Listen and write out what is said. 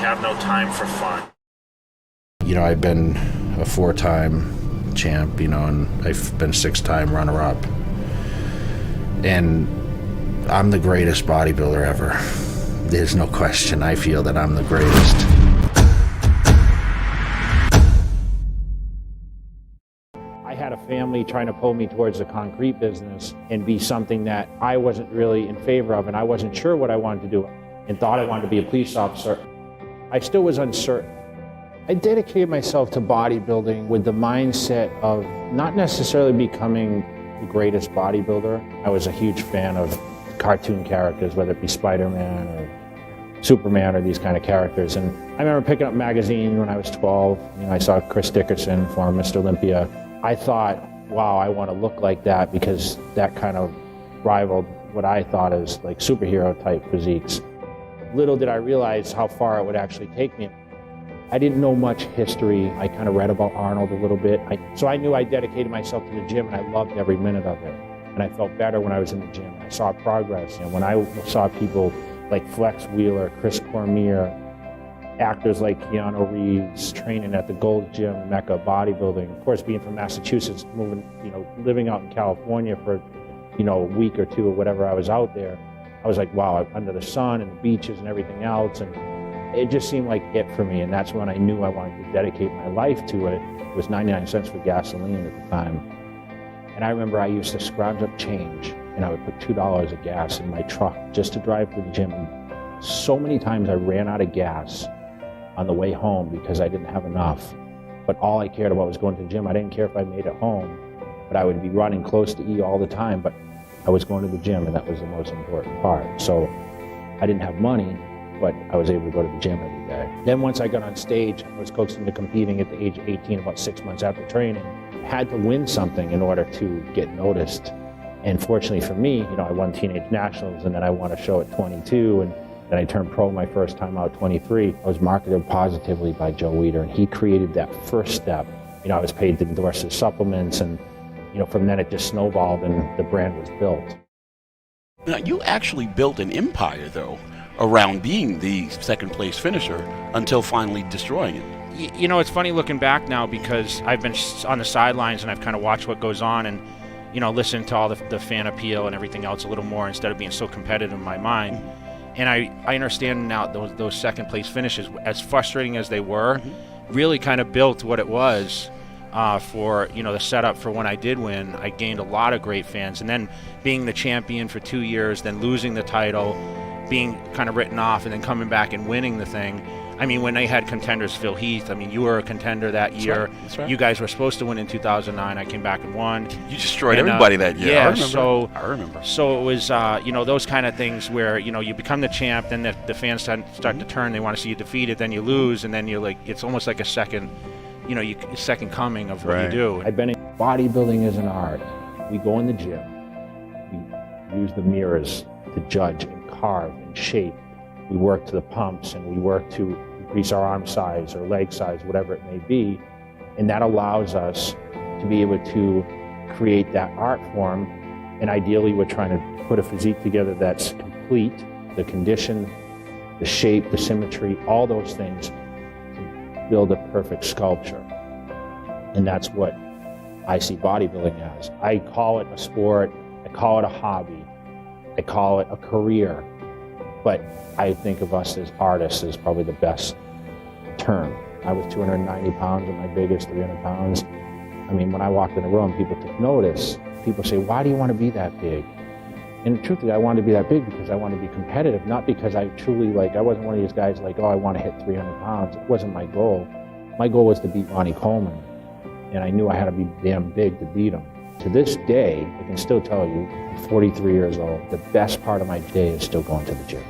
have no time for fun. You know, I've been a 4-time champ, you know, and I've been 6-time runner-up. And I'm the greatest bodybuilder ever. There's no question. I feel that I'm the greatest. I had a family trying to pull me towards the concrete business and be something that I wasn't really in favor of, and I wasn't sure what I wanted to do and thought I wanted to be a police officer. I still was uncertain. I dedicated myself to bodybuilding with the mindset of not necessarily becoming the greatest bodybuilder. I was a huge fan of cartoon characters, whether it be Spider-Man or Superman or these kind of characters. And I remember picking up magazines when I was 12. You know, I saw Chris Dickerson, former Mr. Olympia. I thought, wow, I want to look like that, because that kind of rivaled what I thought as like superhero type physiques. Little did I realize how far it would actually take me. I didn't know much history. I kind of read about Arnold a little bit. So I knew I dedicated myself to the gym, and I loved every minute of it. And I felt better when I was in the gym. I saw progress. And when I saw people like Flex Wheeler, Chris Cormier, actors like Keanu Reeves training at the Gold's Gym, Mecca bodybuilding. Of course, being from Massachusetts, living out in California for, a week or two or whatever I was out there, I was like, wow, under the sun and the beaches and everything else. And it just seemed like it for me. And that's when I knew I wanted to dedicate my life to it. It was 99 cents for gasoline at the time. And I remember I used to scrounge up change, and I would put $2 of gas in my truck just to drive to the gym. And so many times I ran out of gas on the way home because I didn't have enough. But all I cared about was going to the gym. I didn't care if I made it home, but I would be running close to E all the time, but I was going to the gym, and that was the most important part. So I didn't have money, but I was able to go to the gym every day. Then once I got on stage, I was coached into competing at the age of 18, about 6 months after training. I had to win something in order to get noticed. And fortunately for me, I won teenage nationals, and then I won a show at 22, and then I turned pro my first time out at 23. I was marketed positively by Joe Weider, and he created that first step. I was paid to endorse his supplements, and from then it just snowballed, and the brand was built. Now, you actually built an empire, though, around being the second place finisher until finally destroying it. It's funny looking back now, because I've been on the sidelines and I've kind of watched what goes on, and listened to all the fan appeal and everything else a little more instead of being so competitive in my mind. And I understand now those second place finishes, as frustrating as they were, really kind of built what it was for the setup for when I did win. I gained a lot of great fans, and then being the champion for 2 years, then losing the title, being kind of written off, and then coming back and winning the thing. I mean, when they had contenders, philheath, you were a contender that year. That's right. You guys were supposed to win in 2009. I came back and won. You destroyed everybody that year. Yeah, I remember. So it was, those kind of things where, you become the champ, then the fans start to turn. They want to see you defeated, then you lose, and then you're like, it's almost like a second, second coming of what you do. I've been in bodybuilding as an art. We go in the gym. We use the mirrors to judge and carve and shape. We work to the pumps, and we work to increase our arm size or leg size, whatever it may be. And that allows us to be able to create that art form. And ideally, we're trying to put a physique together that's complete, the condition, the shape, the symmetry, all those things to build a perfect sculpture. And that's what I see bodybuilding as. I call it a sport, I call it a hobby, I call it a career. But I think of us as artists as probably the best term. I was 290 pounds at my biggest, 300 pounds. When I walked in a room, people took notice. People say, why do you want to be that big? And truthfully, I wanted to be that big because I wanted to be competitive, not because I truly, I wasn't one of these guys I want to hit 300 pounds. It wasn't my goal. My goal was to beat Ronnie Coleman. And I knew I had to be damn big to beat him. To this day, I can still tell you, I'm 43 years old, the best part of my day is still going to the gym.